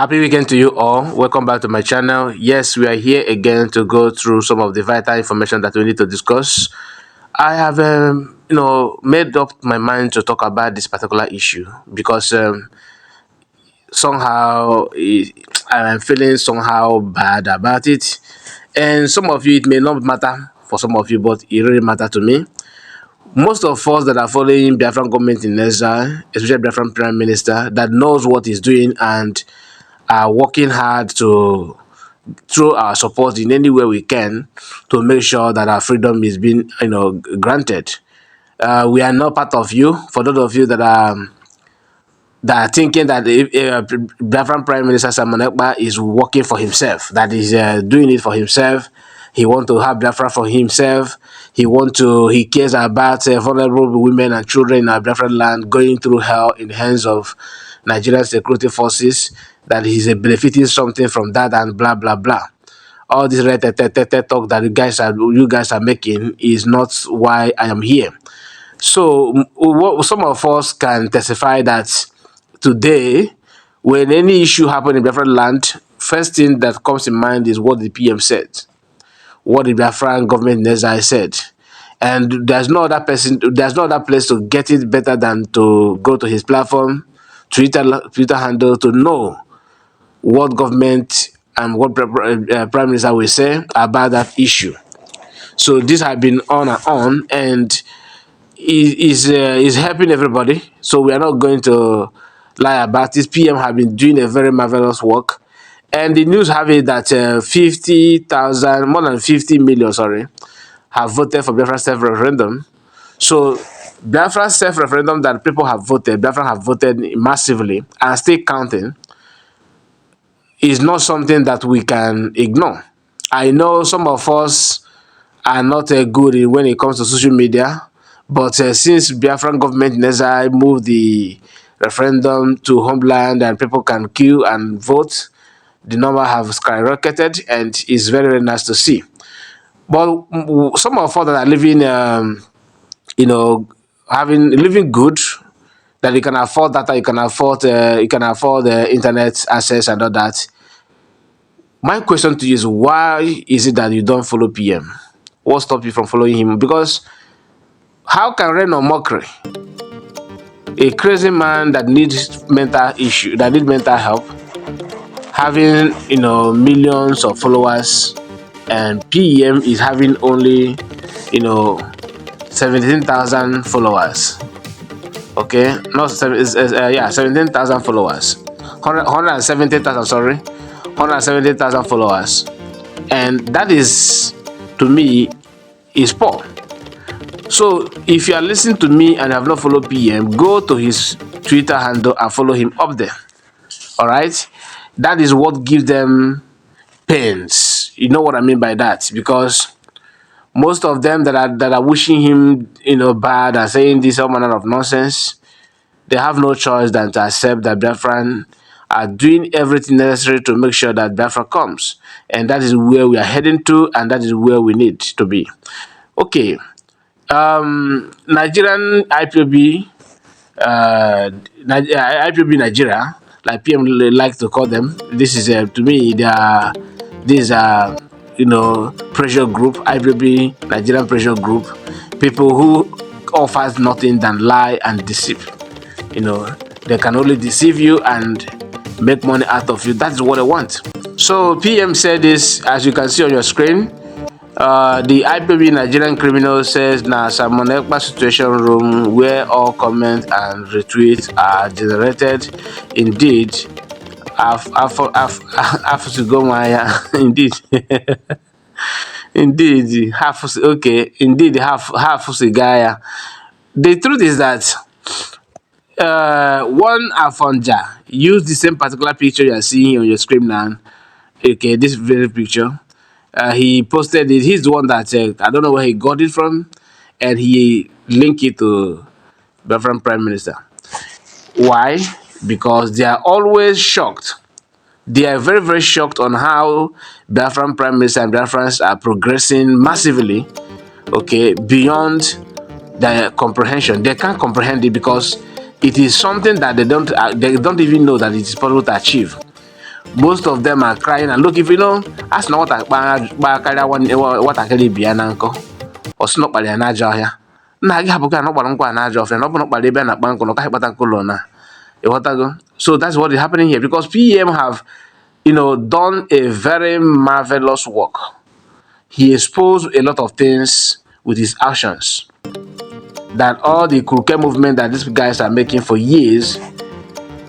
Happy weekend to you all. Welcome back to my channel. Yes, we are here again to go through some of the vital information that we need to discuss. I have, made up my mind to talk about this particular issue because somehow I'm feeling somehow bad about it. And some of you, it may not matter for some of you, but it really matters to me. Most of us that are following Biafran government in exile, especially Biafran Prime Minister, that knows what he's doing and are working hard to throw our support in any way we can to make sure that our freedom is being granted. We are not part of you. For those of you that are thinking that if Biafran Prime Minister Simon Ekpa is working for himself, that is doing it for himself, he want to have Biafra for himself, he cares about vulnerable women and children in our Biafran land going through hell in the hands of Nigerian security forces, that he's benefiting something from that and blah blah blah. All this red talk that you guys are making is not why I am here. So some of us can testify that today, when any issue happens in Biafran land, first thing that comes in mind is what the PM said, what the Biafran government in exile said. And there's no other place to get it better than to go to his platform, Twitter handle, to know what government and what Prime Minister will say about that issue. So this has been on and on, and is helping everybody. So we are not going to lie about this. PM have been doing a very marvelous work, and the news have it that 50,000, more than 50 million, have voted for Biafra self-referendum. So Biafra self-referendum that people have voted, Biafra have voted massively and still counting, is not something that we can ignore. I know some of us are not good when it comes to social media, but since Biafran government in exile moved the referendum to homeland and people can queue and vote, the number have skyrocketed, and it's very, very nice to see. But some of us that are living, living good, that you can afford data, you can afford internet access and all that. My question to you is, why is it that you don't follow PM? What stops you from following him? Because how can rain or mockery, a crazy man that needs mental help, having millions of followers, and PM is having only 17,000 followers? Okay, not 17,000 followers, 170,000, sorry, 170,000 followers, and that is, to me, is poor. So if you are listening to me and have not followed PM, go to his Twitter handle and follow him up there. All right, that is what gives them pains. You know what I mean by that? Because most of them that are wishing him bad and saying this all manner of nonsense, they have no choice than to accept that Biafran are doing everything necessary to make sure that Biafra comes, and that is where we are heading to, and that is where we need to be. Okay, Nigerian IPOB, IPOB Nigeria, like PM like to call them. This is to me, these are pressure group, IPOB Nigerian pressure group, people who offers nothing than lie and deceive. They can only deceive you and make money out of you. That's what they want. So PM said this, as you can see on your screen. The IPOB Nigerian criminal says now Simon Ekpa situation room where all comments and retweets are generated. Indeed, have to go Maya. Indeed. Indeed, half okay. Indeed, half Sigaya. The truth is that one Afonja used the same particular picture you are seeing on your screen now. Okay, this very picture. He posted it. He's the one that I don't know where he got it from, and he linked it to Biafran Prime Minister. Why? Because they are always shocked. They are very, very shocked on how Biafran Prime Minister and Biafrans are progressing massively, okay, beyond their comprehension. They can't comprehend it because it is something that they don't even know that it is possible to achieve. most of them are crying. And look, if you know, that's not what I carry be an uncle or snop by an agile here. So that's what is happening here, because PM have, done a very marvelous work. He exposed a lot of things with his actions, that all the crooked movement that these guys are making for years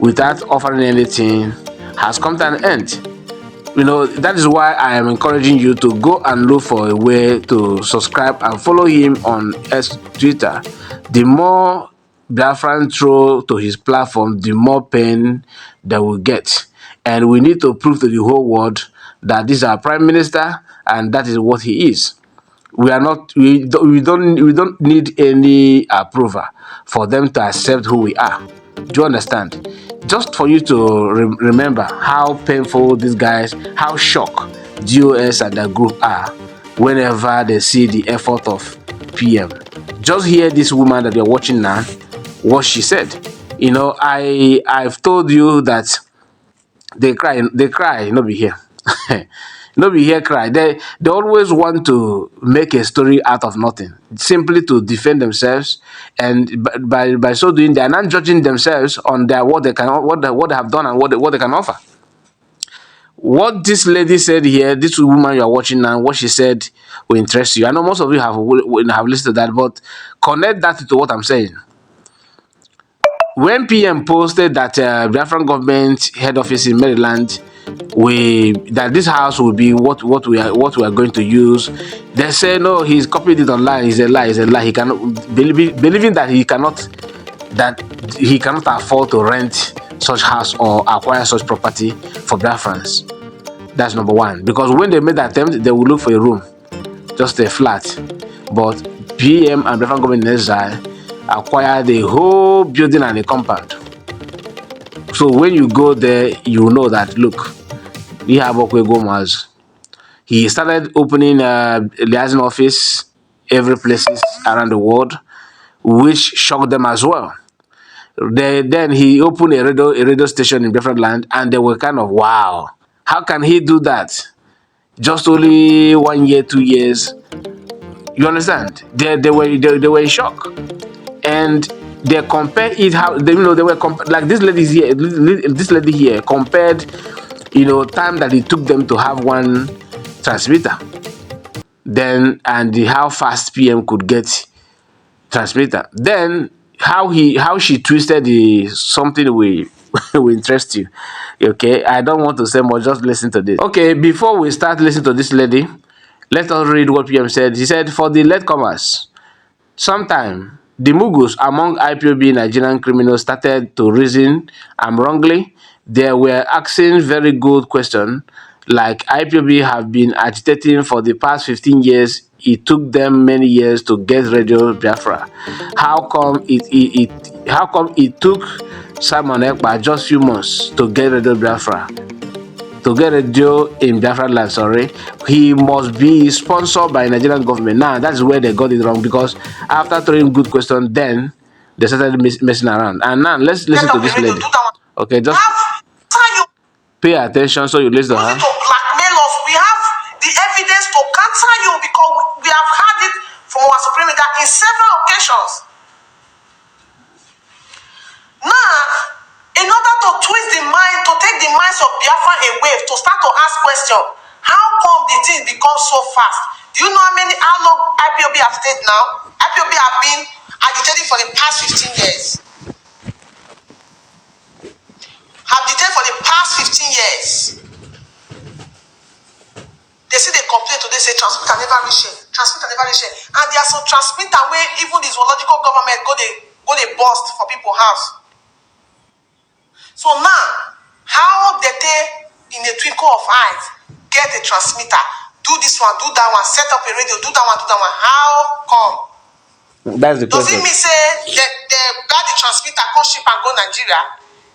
without offering anything has come to an end. That is why I am encouraging you to go and look for a way to subscribe and follow him on Twitter. The more Biafran throw to his platform, the more pain they will get. And we need to prove to the whole world that this is our prime minister and that is what he is. We don't need any approval for them to accept who we are. Do you understand? Just for you to remember how painful these guys, how shocked DOS and the group are whenever they see the effort of PM. Just hear this woman that you're watching now, what she said. I've told you that they cry, no be here. No be here cry. They always want to make a story out of nothing, simply to defend themselves, and by so doing, they are not judging themselves on what they have done and what they can offer. What this lady said here, this woman you are watching now, what she said will interest you. I know most of you have listened to that, but connect that to what I'm saying. When PM posted that Biafran government head office in Maryland, that this house will be what we are going to use, they say no, he's copied it online. It's a lie. He cannot believing that he cannot afford to rent such house or acquire such property for Biafrans. That's number one. Because when they made the attempt, they will look for a room, just a flat. But PM and Biafran government in exile acquired the whole building and a compound. So when you go there, you know that, look, he started opening a liaison office every places around the world, which shocked them as well. Then he opened a radio station in different land, and they were kind of, wow, how can he do that? Just only 1 year, 2 years. You understand? They were in shock. And they compare it they were like this lady here compared time that it took them to have one transmitter, then and how fast PM could get transmitter, then how she twisted something will interest you. Okay, I don't want to say more, just listen to this. Okay, before we start listening to this lady, let us read what PM said. He said, for the latecomers, sometime the Mughals among IPOB Nigerian criminals started to reason wrongly. They were asking very good questions, like IPOB have been agitating for the past 15 years. It took them many years to get Radio Biafra. How come it took Simon Ekpa just few months to get Radio Biafra? To get radio in Biafra land, sorry, he must be sponsored by Nigerian government. Now that's where they got it wrong, because after throwing good questions, then they started messing around. And now let's listen to this lady. Okay, just pay attention so you listen to her. To blackmail us, we have the evidence to counter you, because we have had it from our supreme leader in several occasions. Now, in order to twist the mind, to take the minds of Biafra away, to start to ask questions, how come the thing becomes so fast? Do you know how long IPOB have stayed now? IPOB have been agitating for the past 15 years. Have agitated for the past 15 years. They say they complain today, say transmitter never reach it. And there are some transmitter where even the zoological government go they bust for people's house. So now, how they in a twinkle of eyes get a transmitter, do this one, do that one, set up a radio, do that one, how come? That's the question. Does it mean say they got the transmitter, come ship and go Nigeria,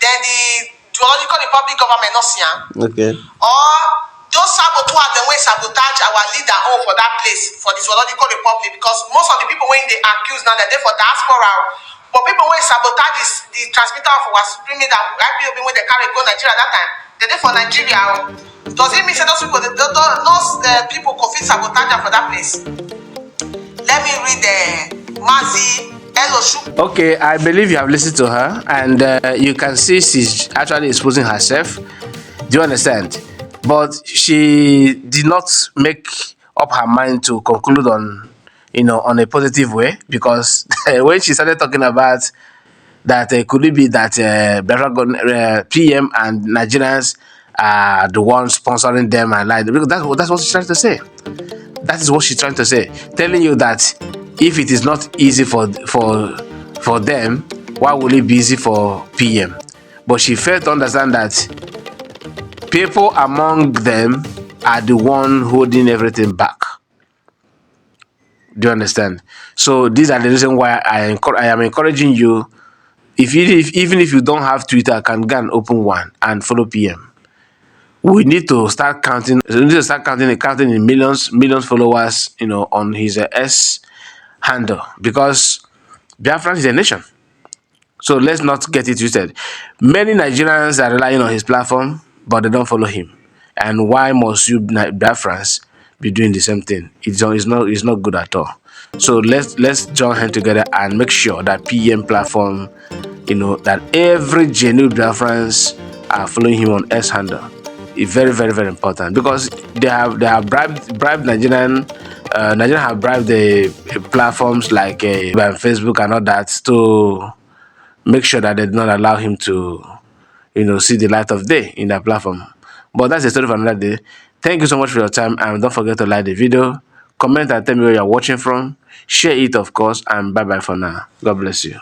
then the Zoological Republic government not see them? Okay. Or those saboteurs, the way sabotage our leader home for that place, for the Zoological Republic, because most of the people when they accuse now, they're for diaspora. But people when sabotage the transmitter of our supreme leader, IPOB when they carry go Nigeria that time, They dey for Nigeria. Does it mean say those people, those people go fit sabotage am for that place? Let me read the Mazi Eloshu. Okay, I believe you have listened to her, and you can see she's actually exposing herself. Do you understand? But she did not make up her mind to conclude on, on a positive way, because when she started talking about that, could it be that Biafra PM and Nigerians are the ones sponsoring them and like, because that's what she's trying to say. That is what she's trying to say, telling you that if it is not easy for them, why will it be easy for PM? But she failed to understand that people among them are the one holding everything back. Do you understand? So these are the reason why I am encouraging you. Even if you don't have Twitter, can go and open one and follow PM. We need to start counting. We need to start counting in millions followers, on his S handle, because Biafran is a nation. So let's not get it twisted. Many Nigerians are relying on his platform, but they don't follow him. And why must you Biafrans be doing the same thing? It's not good at all. So let's join hands together and make sure that PM platform, that every genuine Biafrans are following him on S handle. It's very, very, very important, because they have bribed Nigerian. Nigeria have bribed the platforms like Facebook and all that to make sure that they do not allow him to, see the light of day in that platform. But that's a story for another day. Thank you so much for your time, and don't forget to like the video, comment and tell me where you're watching from, share it of course, and bye bye for now. God bless you.